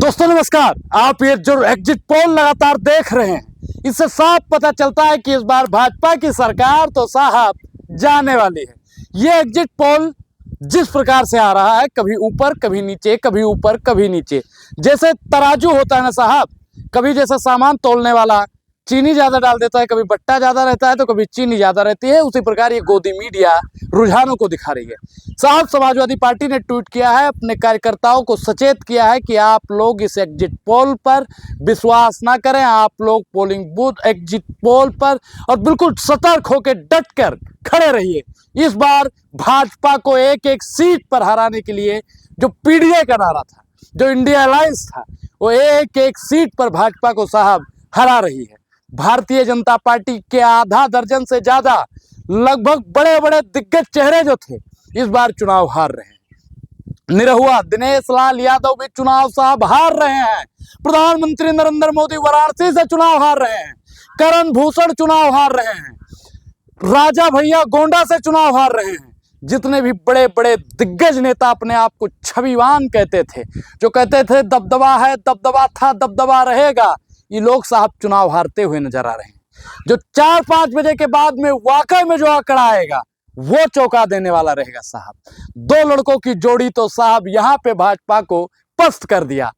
दोस्तों नमस्कार। आप ये जो एग्जिट पोल लगातार देख रहे हैं, इससे साफ पता चलता है कि इस बार भाजपा की सरकार तो साहब जाने वाली है। ये एग्जिट पोल जिस प्रकार से आ रहा है, कभी ऊपर कभी नीचे, कभी ऊपर कभी नीचे, जैसे तराजू होता है ना साहब, कभी जैसे सामान तोलने वाला चीनी ज्यादा डाल देता है, कभी बट्टा ज्यादा रहता है तो कभी चीनी ज्यादा रहती है, उसी प्रकार ये गोदी मीडिया रुझानों को दिखा रही है। साहब समाजवादी पार्टी ने ट्वीट किया है, अपने कार्यकर्ताओं को सचेत किया है कि आप लोग इस एग्जिट पोल पर विश्वास ना करें, आप लोग पोलिंग बूथ एग्जिट पोल पर और बिल्कुल सतर्क होकर डट कर खड़े रहिए। इस बार भाजपा को एक एक सीट पर हराने के लिए जो पीडीए का नारा था, जो इंडिया अलायंस था, वो एक एक सीट पर भाजपा को साहब हरा रही है। भारतीय जनता पार्टी के आधा दर्जन से ज्यादा लगभग बड़े बड़े दिग्गज चेहरे जो थे, इस बार चुनाव हार रहे हैं। निरहुआ दिनेश लाल यादव भी चुनाव साहब हार रहे हैं। प्रधानमंत्री नरेंद्र मोदी वाराणसी से चुनाव हार रहे हैं। करण भूषण चुनाव हार रहे हैं। राजा भैया गोंडा से चुनाव हार रहे हैं। जितने भी बड़े बड़े दिग्गज नेता अपने आप को छविवान कहते थे, जो कहते थे दबदबा है, दबदबा था, दबदबा रहेगा, ये लोग साहब चुनाव हारते हुए नजर आ रहे हैं। जो 4-5 बजे के बाद में वाकई में जो आंकड़ा आएगा वो चौंका देने वाला रहेगा साहब। दो लड़कों की जोड़ी तो साहब यहाँ पे भाजपा को पस्त कर दिया।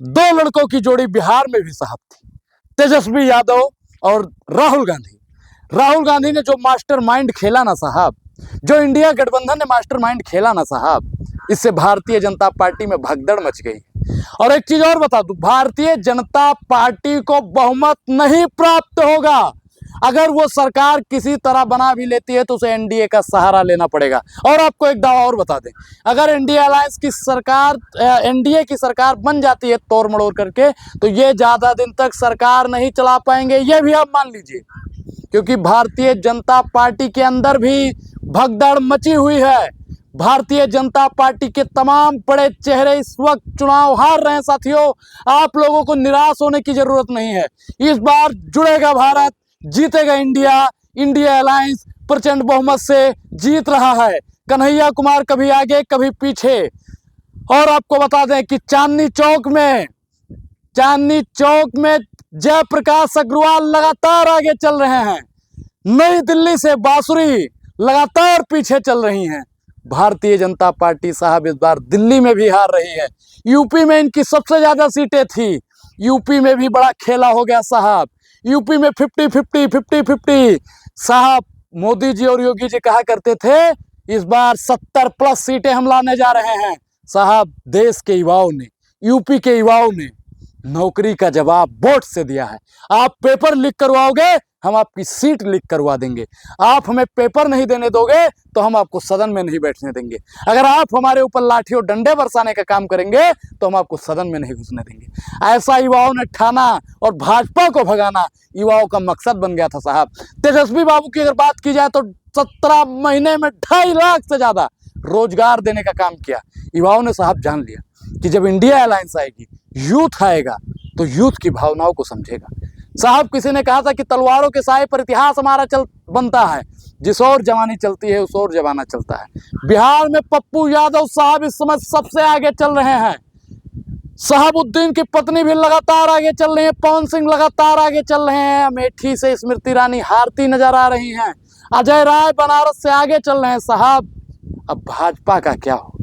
दो लड़कों की जोड़ी बिहार में भी साहब थी, तेजस्वी यादव और राहुल गांधी। राहुल गांधी ने जो मास्टरमाइंड खेला ना साहब, जो इंडिया गठबंधन ने मास्टरमाइंड खेला ना साहब, इससे भारतीय जनता पार्टी में भगदड़ मच गई। और एक चीज और बता दूं, भारतीय जनता पार्टी को बहुमत नहीं प्राप्त होगा। अगर वो सरकार किसी तरह बना भी लेती है तो उसे एनडीए का सहारा लेना पड़ेगा। और आपको एक दावा और बता दें, अगर इंडिया अलायंस की सरकार, एनडीए की सरकार बन जाती है तोड़ मड़ोड़ करके, तो ये ज्यादा दिन तक सरकार नहीं चला पाएंगे, ये भी आप मान लीजिए। क्योंकि भारतीय जनता पार्टी के अंदर भी भगदड़ मची हुई है। भारतीय जनता पार्टी के तमाम बड़े चेहरे इस वक्त चुनाव हार रहे हैं साथियों। आप लोगों को निराश होने की जरूरत नहीं है। इस बार जुड़ेगा भारत, जीतेगा इंडिया। इंडिया अलायंस प्रचंड बहुमत से जीत रहा है। कन्हैया कुमार कभी आगे कभी पीछे। और आपको बता दें कि चांदनी चौक में जयप्रकाश अग्रवाल लगातार आगे चल रहे हैं। नई दिल्ली से बांसुरी लगातार पीछे चल रही हैं। भारतीय जनता पार्टी साहब इस बार दिल्ली में भी हार रही है। यूपी में इनकी सबसे ज्यादा सीटें थी, यूपी में भी बड़ा खेला हो गया साहब। यूपी में 50-50 साहब। मोदी जी और योगी जी कहा करते थे इस बार 70+ सीटें हम लाने जा रहे हैं साहब। देश के युवाओं ने, यूपी के युवाओं ने नौकरी का जवाब वोट से दिया है। आप पेपर लीक करवाओगे, हम आपकी सीट लीक करवा देंगे। आप हमें पेपर नहीं देने दोगे तो हम आपको सदन में नहीं बैठने देंगे। अगर आप हमारे ऊपर लाठी और डंडे बरसाने का काम करेंगे तो हम आपको सदन में नहीं घुसने देंगे। ऐसा युवाओं ने ठाना और भाजपा को भगाना युवाओं का मकसद बन गया था साहब। तेजस्वी बाबू की अगर बात की जाए तो 17 महीने में 2.5 लाख से ज्यादा रोजगार देने का काम किया। युवाओं ने साहब जान लिया कि जब इंडिया अलायंस आएगी, यूथ आएगा, तो यूथ की भावनाओं को समझेगा साहब। किसी ने कहा था कि तलवारों के साए पर इतिहास हमारा बनता है, जिस ओर जवानी चलती है उस ओर जमाना चलता है। बिहार में पप्पू यादव साहब इस समय सबसे आगे चल रहे हैं। शहाबुद्दीन की पत्नी भी लगातार आगे चल रही है। पवन सिंह लगातार आगे चल रहे हैं। अमेठी से स्मृति ईरानी हारती नजर आ रही हैं। अजय राय बनारस से आगे चल रहे हैं साहब। अब भाजपा का क्या होगा?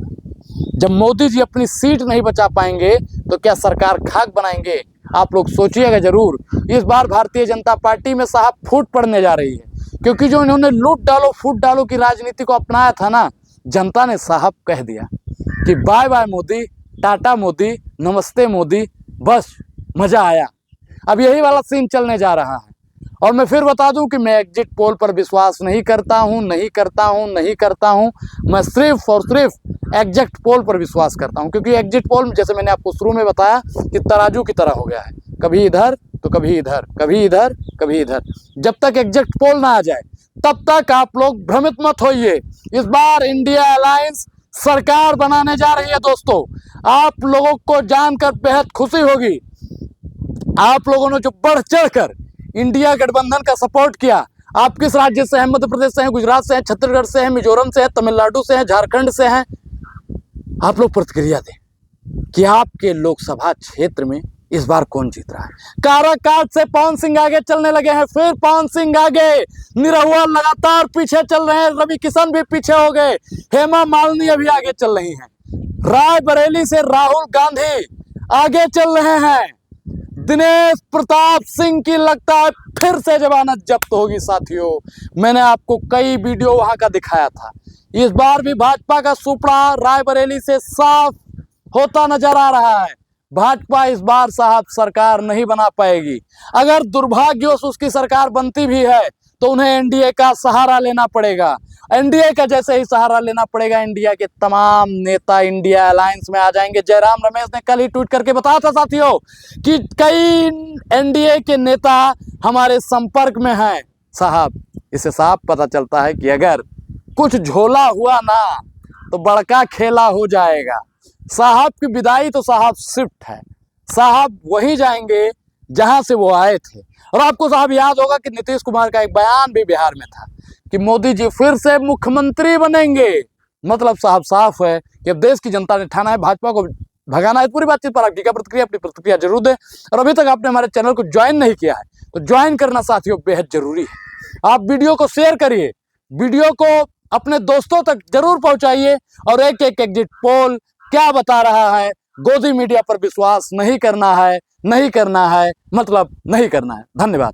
जब मोदी जी अपनी सीट नहीं बचा पाएंगे तो क्या सरकार खाक बनाएंगे? आप लोग सोचिएगा जरूर। इस बार भारतीय जनता पार्टी में साहब फूट पड़ने जा रही है, क्योंकि जो इन्होंने लूट डालो फूट डालो की राजनीति को अपनाया था ना, जनता ने साहब कह दिया कि बाय बाय मोदी, टाटा मोदी, नमस्ते मोदी, बस मजा आया। अब यही वाला सीन चलने जा रहा है। और मैं फिर बता दूं कि मैं एग्जिट पोल पर विश्वास नहीं करता हूं। मैं सिर्फ और सिर्फ एग्जिट पोल पर विश्वास करता हूं, क्योंकि एग्जिट पोल जैसे मैंने आपको शुरू में बताया कि तराजू की तरह हो गया है, कभी इधर तो कभी इधर, कभी इधर कभी इधर। जब तक एग्जिट पोल ना आ जाए तब तक आप लोग भ्रमित मत होइए। इस बार इंडिया अलायंस सरकार बनाने जा रही है दोस्तों। आप लोगों को जानकर बेहद खुशी होगी। आप लोगों ने जो बढ़ चढ़ कर इंडिया गठबंधन का सपोर्ट किया। आप किस राज्य से हैं? मध्य प्रदेश से हैं, गुजरात से हैं, छत्तीसगढ़ से हैं, मिजोरम से हैं, तमिलनाडु से हैं, झारखंड से हैं। आप लोग प्रतिक्रिया दें। कि आपके लोकसभा क्षेत्र में इस बार कौन जीत रहा है। काराकाट से पवन सिंह आगे चलने लगे हैं, फिर पवन सिंह आगे, निरहुआ लगातार पीछे चल रहे हैं, रवि किशन भी पीछे हो गए, हेमा मालिनी अभी आगे चल रही हैं, रायबरेली से राहुल गांधी आगे चल रहे हैं, दिनेश प्रताप सिंह की लगता है फिर से जमानत जब्त होगी। साथियों, मैंने आपको कई वीडियो वहां का दिखाया था। इस बार भी भाजपा का सुपड़ा रायबरेली से साफ होता नजर आ रहा है। भाजपा इस बार साहब सरकार नहीं बना पाएगी। अगर दुर्भाग्यवश उसकी सरकार बनती भी है तो उन्हें एनडीए का सहारा लेना पड़ेगा। एनडीए का जैसे ही सहारा लेना पड़ेगा, इंडिया के तमाम नेता इंडिया अलायंस में आ जाएंगे। जयराम रमेश ने कल ही ट्वीट करके बताया था साथियों कि कई एनडीए के नेता हमारे संपर्क में हैं। साहब, इससे साफ पता चलता है कि अगर कुछ झोला हुआ ना तो बड़का खेला हो जाएगा। साहब की विदाई तो साहब शिफ्ट है, साहब वहीं जाएंगे जहां से वो आए थे। और आपको साहब याद होगा कि नीतीश कुमार का एक बयान भी बिहार में था कि मोदी जी फिर से मुख्यमंत्री बनेंगे। मतलब साहब साफ है कि अब देश की जनता ने ठाना है भाजपा को भगाना है। पूरी बातचीत पर आपकी क्या प्रतिक्रिया, अपनी प्रतिक्रिया जरूर दें। और अभी तक आपने हमारे चैनल को ज्वाइन नहीं किया है तो ज्वाइन करना साथियों बेहद जरूरी है। आप वीडियो को शेयर करिए, वीडियो को अपने दोस्तों तक जरूर पहुंचाइए और एक एक एग्जिट पोल क्या बता रहा है, गोदी मीडिया पर विश्वास नहीं करना है, नहीं करना है, मतलब नहीं करना है। धन्यवाद।